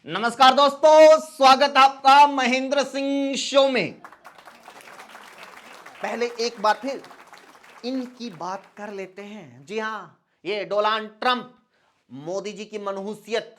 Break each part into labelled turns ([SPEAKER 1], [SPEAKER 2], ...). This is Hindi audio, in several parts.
[SPEAKER 1] नमस्कार दोस्तों, स्वागत आपका महेंद्र सिंह शो में। पहले एक बार फिर इनकी बात कर लेते हैं। जी हां, ये डोनाल्ड ट्रंप, मोदी जी की मनहूसियत।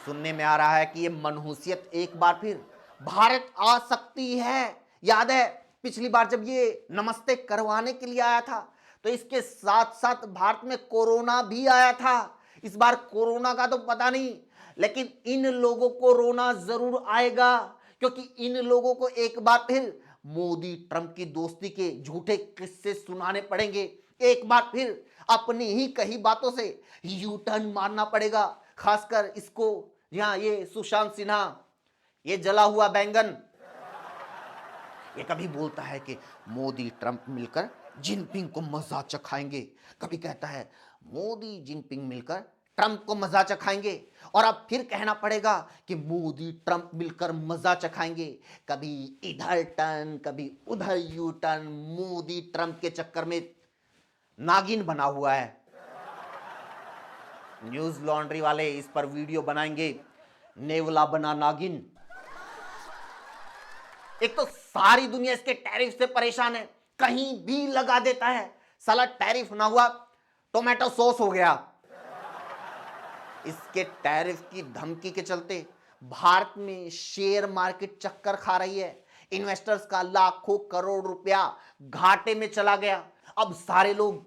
[SPEAKER 1] सुनने में आ रहा है कि ये मनहूसियत एक बार फिर भारत आ सकती है। याद है पिछली बार जब ये नमस्ते करवाने के लिए आया था तो इसके साथ साथ भारत में कोरोना भी आया था। इस बार कोरोना का तो पता नहीं, लेकिन इन लोगों को रोना जरूर आएगा, क्योंकि इन लोगों को एक बार फिर मोदी ट्रंप की दोस्ती के झूठे किस्से सुनाने पड़ेंगे। एक बार फिर अपनी ही कही बातों से यू टर्न मारना पड़ेगा, खासकर इसको। यहां ये सुशांत सिन्हा, ये जला हुआ बैंगन, ये कभी बोलता है कि मोदी ट्रंप मिलकर जिनपिंग को मजा चखाएंगे, कभी कहता है मोदी जिनपिंग मिलकर ट्रंप को मजा चखाएंगे, और अब फिर कहना पड़ेगा कि मोदी ट्रंप मिलकर मजा चखाएंगे। कभी इधर टर्न, कभी उधर यू टर्न। मोदी ट्रंप के चक्कर में नागिन बना हुआ है। न्यूज लॉन्ड्री वाले इस पर वीडियो बनाएंगे, नेवला बना नागिन। एक तो सारी दुनिया इसके टैरिफ से परेशान है, कहीं भी लगा देता है। साला टैरिफ ना हुआ टोमेटो सॉस हो गया। इसके टैरिफ की धमकी के चलते भारत में शेयर मार्केट चक्कर खा रही है। इन्वेस्टर्स का लाखों करोड़ रुपया घाटे में चला गया। अब सारे लोग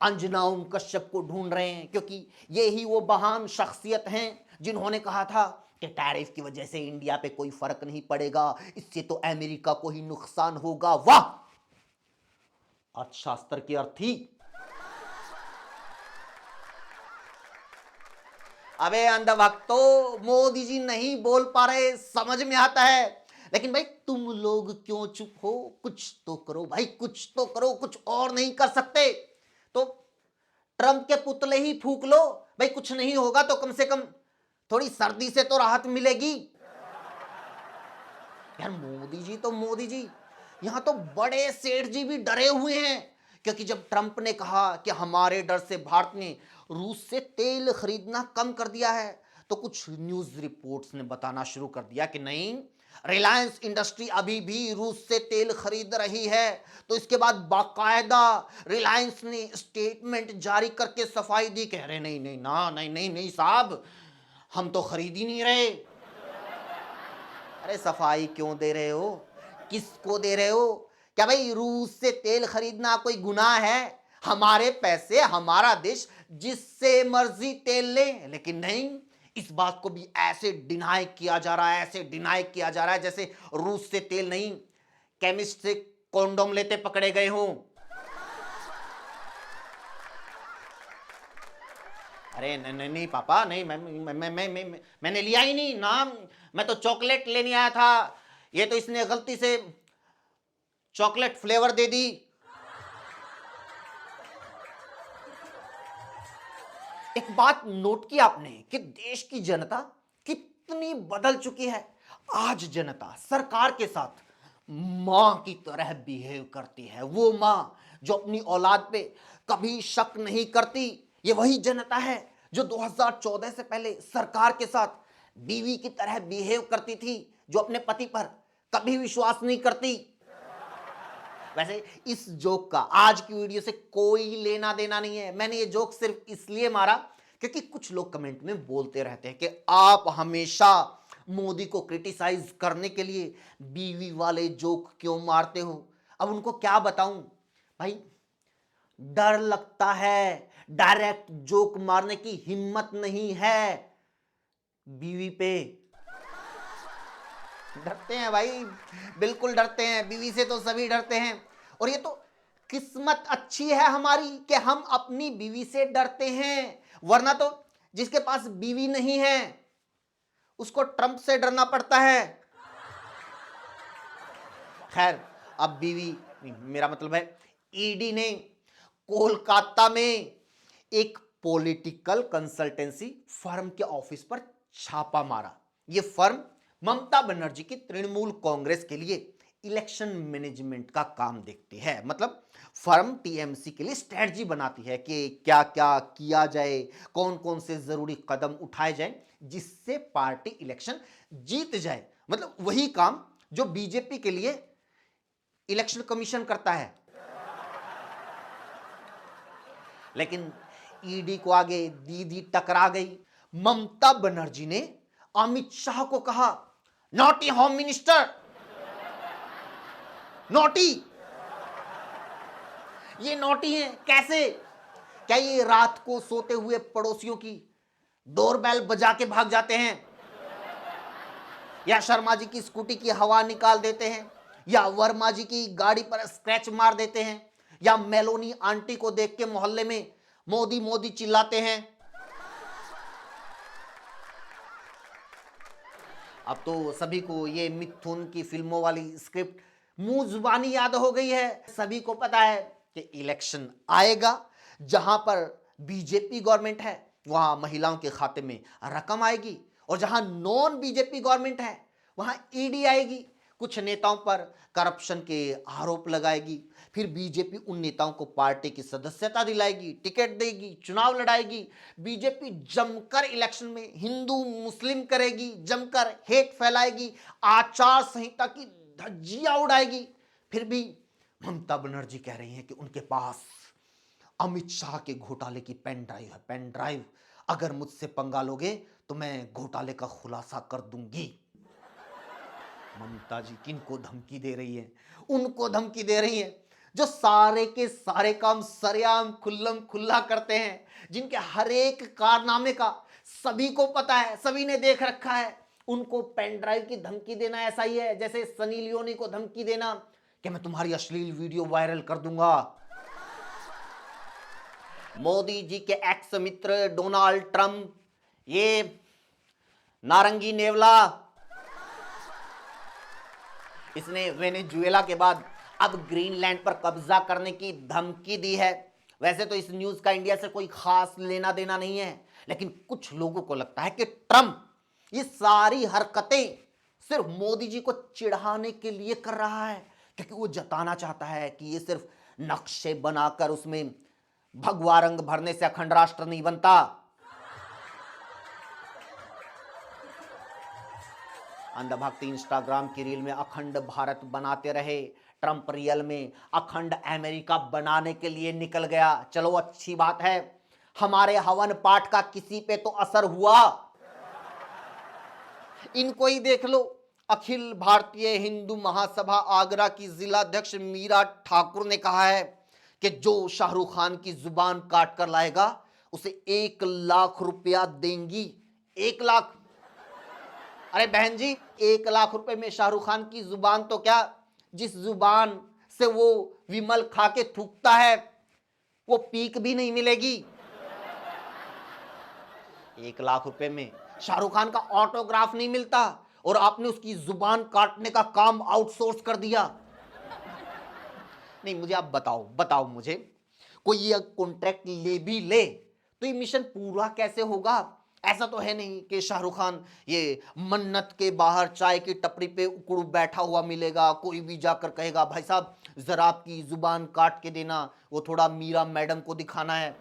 [SPEAKER 1] अंजना ओम कश्यप को ढूंढ रहे हैं, क्योंकि ये ही वो महान शख्सियत हैं जिन्होंने कहा था कि टैरिफ की वजह से इंडिया पे कोई फर्क नहीं पड़ेगा, इससे तो अमेरिका को ही नुकसान होगा। वाह, अर्थशास्त्र की अर्थी। अबे अंधभक्तो, मोदी जी नहीं बोल पा रहे, समझ में आता है, लेकिन भाई तुम लोग क्यों चुप हो? कुछ तो करो भाई, कुछ तो करो। कुछ और नहीं कर सकते तो ट्रंप के पुतले ही फूंक लो भाई। कुछ नहीं होगा तो कम से कम थोड़ी सर्दी से तो राहत मिलेगी। यार मोदी जी, यहां तो बड़े सेठ जी भी डरे हुए हैं, क्योंकि जब ट्रंप ने कहा कि हमारे डर से भारत ने रूस से तेल खरीदना कम कर दिया है, तो कुछ न्यूज रिपोर्ट्स ने बताना शुरू कर दिया कि नहीं, रिलायंस इंडस्ट्री अभी भी रूस से तेल खरीद रही है। तो इसके बाद बाकायदा रिलायंस ने स्टेटमेंट जारी करके सफाई दी, कह रहे नहीं नहीं ना, नहीं नहीं नहीं साहब, हम तो खरीद ही नहीं रहे। अरे सफाई क्यों दे रहे हो? किसको दे रहे हो? क्या भाई रूस से तेल खरीदना कोई गुनाह है? हमारे पैसे, हमारा देश, जिससे मर्जी तेल ले। लेकिन नहीं, इस बात को भी ऐसे डिनाई किया जा रहा है, ऐसे डिनाई किया जा रहा है जैसे रूस से तेल नहीं, केमिस्ट से कॉन्डोम लेते पकड़े गए हों। अरे नहीं नहीं नहीं पापा, नहीं, मैंने लिया ही नहीं नाम। मैं तो चॉकलेट लेने आया था, ये तो इसने गलती से चॉकलेट फ्लेवर दे दी। एक बात नोट की आपने कि देश की जनता कितनी बदल चुकी है। आज जनता सरकार के साथ मां की तरह बिहेव करती है। वो मां जो अपनी औलाद पे कभी शक नहीं करती, ये वही जनता है जो 2014 से पहले सरकार के साथ बीवी की तरह बिहेव करती थी, जो अपने पति पर कभी विश्वास नहीं करती। वैसे इस जोक का आज की वीडियो से कोई लेना देना नहीं है। मैंने ये जोक सिर्फ इसलिए मारा क्योंकि कुछ लोग कमेंट में बोलते रहते हैं कि आप हमेशा मोदी को क्रिटिसाइज करने के लिए बीवी वाले जोक क्यों मारते हो। अब उनको क्या बताऊं भाई, डर लगता है, डायरेक्ट जोक मारने की हिम्मत नहीं है। बीवी पे डरते हैं भाई, बिल्कुल डरते हैं। बीवी से तो सभी डरते हैं, और ये तो किस्मत अच्छी है हमारी कि हम अपनी बीवी से डरते हैं, वरना तो जिसके पास बीवी नहीं है उसको ट्रंप से डरना पड़ता है। खैर, अब बीवी, मेरा मतलब है ईडी ने कोलकाता में एक पॉलिटिकल कंसल्टेंसी फर्म के ऑफिस पर छापा मारा। यह फर्म ममता बनर्जी की तृणमूल कांग्रेस के लिए इलेक्शन मैनेजमेंट का काम देखती है। मतलब फर्म टीएमसी के लिए स्ट्रेटजी बनाती है कि क्या क्या किया जाए, कौन कौन से जरूरी कदम उठाए जाए जिससे पार्टी इलेक्शन जीत जाए। मतलब वही काम जो बीजेपी के लिए इलेक्शन कमीशन करता है। लेकिन ईडी को आगे दीदी टकरा गई। ममता बनर्जी ने अमित शाह को कहा, नॉटी होम मिनिस्टर, नॉटी, ये नॉटी हैं। कैसे? क्या ये रात को सोते हुए पड़ोसियों की डोरबेल बजा के भाग जाते हैं, या शर्मा जी की स्कूटी की हवा निकाल देते हैं, या वर्मा जी की गाड़ी पर स्क्रैच मार देते हैं, या मेलोनी आंटी को देख के मोहल्ले में मोदी मोदी चिल्लाते हैं? अब तो सभी को ये मिथुन की फिल्मों वाली स्क्रिप्ट मुंह जुबानी याद हो गई है। सभी को पता है कि इलेक्शन आएगा, जहां पर बीजेपी गवर्नमेंट है वहां महिलाओं के खाते में रकम आएगी, और जहां नॉन बीजेपी गवर्नमेंट है वहां ईडी आएगी, कुछ नेताओं पर करप्शन के आरोप लगाएगी, फिर बीजेपी उन नेताओं को पार्टी की सदस्यता दिलाएगी, टिकट देगी, चुनाव लड़ाएगी। बीजेपी जमकर इलेक्शन में हिंदू मुस्लिम करेगी, जमकर हेट फैलाएगी, आचार संहिता की धज्जियां उड़ाएगी। फिर भी ममता बनर्जी कह रही हैं कि उनके पास अमित शाह के घोटाले की पेन ड्राइव है, पेन ड्राइव। अगर मुझसे पंगा लोगे तो मैं घोटाले का खुलासा कर दूंगी। ममता जी किनको धमकी दे रही है? उनको धमकी दे रही है जो सारे के सारे काम सरेआम खुल्लम खुल्ला करते हैं, जिनके हर एक कारनामे का सभी को पता है, सभी ने देख रखा है। उनको पेन ड्राइव की धमकी देना ऐसा ही है जैसे सनी लियोनी को धमकी देना कि मैं तुम्हारी अश्लील वीडियो वायरल कर दूंगा। मोदी जी के एक्स मित्र डोनाल्ड ट्रंप, ये नारंगी नेवला, इसने वेनेजुएला के बाद अब ग्रीनलैंड पर कब्जा करने की धमकी दी है। वैसे तो इस न्यूज का इंडिया से कोई खास लेना देना नहीं है, लेकिन कुछ लोगों को लगता है कि ट्रंप ये सारी हरकतें सिर्फ मोदी जी को चिढ़ाने के लिए कर रहा है, क्योंकि वो जताना चाहता है कि ये सिर्फ नक्शे बनाकर उसमें भगवा रंग भरने से अखंड राष्ट्र नहीं बनता। अंधभक्त इंस्टाग्राम की रील में अखंड भारत बनाते रहे, ट्रंप रियल में अखंड अमेरिका बनाने के लिए निकल गया। चलो अच्छी बात है, हमारे हवन पाठ का किसी पे तो असर हुआ। इनको ही देख लो। अखिल भारतीय हिंदू महासभा आगरा की जिलाध्यक्ष मीरा ठाकुर ने कहा है कि जो शाहरुख खान की जुबान काट कर लाएगा उसे 1 लाख रुपया देंगी। 1 लाख? अरे बहन जी, 1 लाख रुपए में शाहरुख खान की जुबान तो क्या, जिस जुबान से वो विमल खा के थूकता है वो पीक भी नहीं मिलेगी। 1 लाख रुपए में शाहरुख खान का ऑटोग्राफ नहीं मिलता और आपने उसकी जुबान काटने का काम आउटसोर्स कर दिया। नहीं, मुझे आप बताओ मुझे, कोई ये कॉन्ट्रैक्ट ले भी ले तो ये मिशन पूरा कैसे होगा? ऐसा तो है नहीं कि शाहरुख खान ये मन्नत के बाहर चाय की टपरी पे उकड़ू बैठा हुआ मिलेगा, कोई भी जाकर कहेगा भाई साहब जरा आपकी जुबान काट के देना, वो थोड़ा मीरा मैडम को दिखाना है।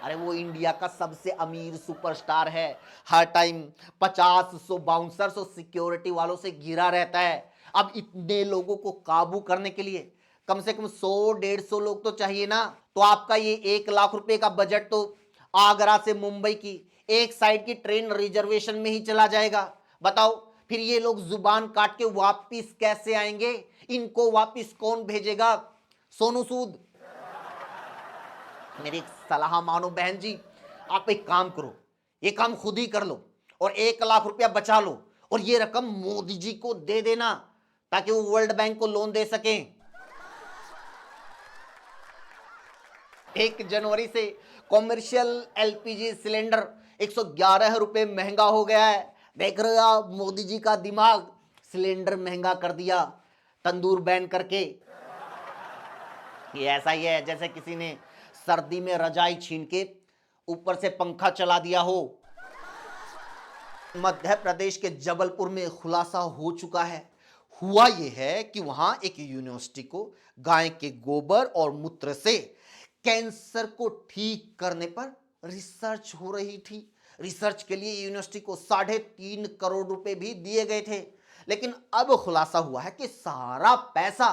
[SPEAKER 1] अरे वो इंडिया का सबसे अमीर सुपरस्टार है, हर टाइम 50-100 बाउंसर्स और सिक्योरिटी वालों से घिरा रहता है। अब इतने लोगों को काबू करने के लिए कम से कम 100-150 लोग तो चाहिए ना। तो आपका ये 1 लाख रुपए का बजट तो आगरा से मुंबई की एक साइड की ट्रेन रिजर्वेशन में ही चला जाएगा। बताओ फिर ये लोग जुबान काट के वापिस कैसे आएंगे? इनको वापिस कौन भेजेगा? सोनू सूद। मेरी एक सलाह मानो बहन जी, आप एक काम करो, ये काम खुद ही कर लो और 1 लाख रुपया बचा लो और ये रकम मोदी जी को दे देना ताकि वो वर्ल्ड बैंक को लोन दे सकें। 1 जनवरी से कॉमर्शियल एलपीजी सिलेंडर 111 रुपए महंगा हो गया है। देख रहे हो आप, मोदी जी का दिमाग, सिलेंडर महंगा कर दिया तंदूर बैन करके। ये ऐसा ही है जैसे किसी ने सर्दी में रजाई छीन के ऊपर से पंखा चला दिया हो। मध्य प्रदेश के जबलपुर में खुलासा हो चुका है, हुआ यह है कि वहां एक यूनिवर्सिटी को गाय के गोबर और मूत्र से कैंसर को ठीक करने पर रिसर्च हो रही थी। रिसर्च के लिए यूनिवर्सिटी को 3.5 करोड़ रुपए भी दिए गए थे, लेकिन अब खुलासा हुआ है कि सारा पैसा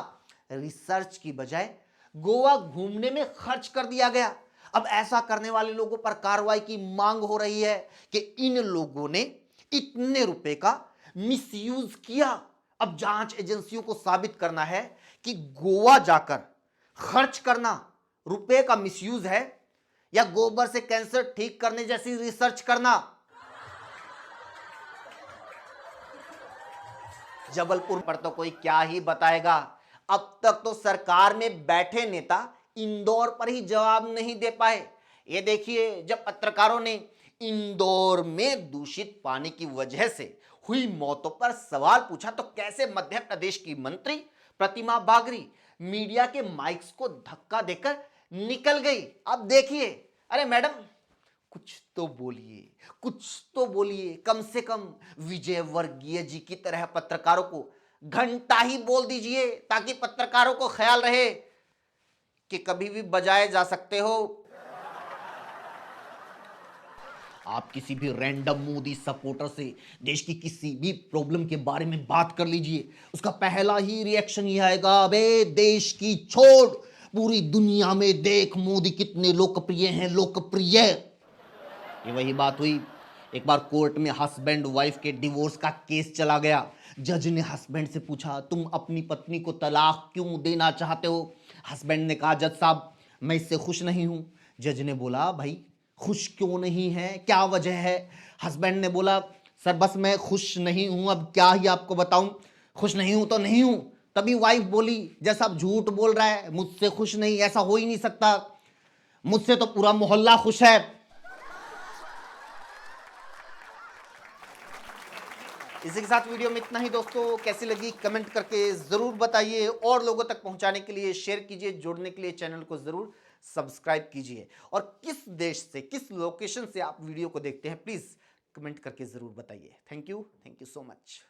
[SPEAKER 1] रिसर्च की बजाय गोवा घूमने में खर्च कर दिया गया। अब ऐसा करने वाले लोगों पर कार्रवाई की मांग हो रही है कि इन लोगों ने इतने रुपए का मिसयूज किया। अब जांच एजेंसियों को साबित करना है कि गोवा जाकर खर्च करना रुपए का मिसयूज है या गोबर से कैंसर ठीक करने जैसी रिसर्च करना। जबलपुर पर तो कोई क्या ही बताएगा। अब तक तो सरकार में बैठे नेता इंदौर पर ही जवाब नहीं दे पाए। ये देखिए, जब पत्रकारों ने इंदौर में दूषित पानी की वजह से हुई मौतों पर सवाल पूछा तो कैसे मध्य प्रदेश की मंत्री प्रतिमा बागरी मीडिया के माइक्स को धक्का देकर निकल गई। अब देखिए, अरे मैडम कुछ तो बोलिए, कुछ तो बोलिए। कम से कम विजय वर्गीय जी की तरह पत्रकारों को घंटा ही बोल दीजिए, ताकि पत्रकारों को ख्याल रहे कि कभी भी बजाए जा सकते हो। आप किसी भी रैंडम मोदी सपोर्टर से देश की किसी भी प्रॉब्लम के बारे में बात कर लीजिए, उसका पहला ही रिएक्शन ये आएगा, अबे देश की छोड़, पूरी दुनिया में देख मोदी कितने लोकप्रिय हैं, लोकप्रिय। ये वही बात हुई, एक बार कोर्ट में हस्बैंड वाइफ के डिवोर्स का केस चला गया। जज ने हस्बैंड से पूछा, तुम अपनी पत्नी को तलाक क्यों देना चाहते हो? हस्बैंड ने कहा, जज साहब मैं इससे खुश नहीं हूं। जज ने बोला, भाई खुश क्यों नहीं है, क्या वजह है? हस्बैंड ने बोला, सर बस मैं खुश नहीं हूं, अब क्या ही आपको बताऊं, खुश नहीं हूं तो नहीं हूं। तभी वाइफ बोली, जज साहब झूठ बोल रहा है, मुझसे खुश नहीं, ऐसा हो ही नहीं सकता, मुझसे तो पूरा मोहल्ला खुश है। इसी के साथ वीडियो में इतना ही दोस्तों। कैसी लगी कमेंट करके जरूर बताइए, और लोगों तक पहुंचाने के लिए शेयर कीजिए, जोड़ने के लिए चैनल को जरूर सब्सक्राइब कीजिए। और किस देश से, किस लोकेशन से आप वीडियो को देखते हैं, प्लीज कमेंट करके जरूर बताइए। Thank you so much.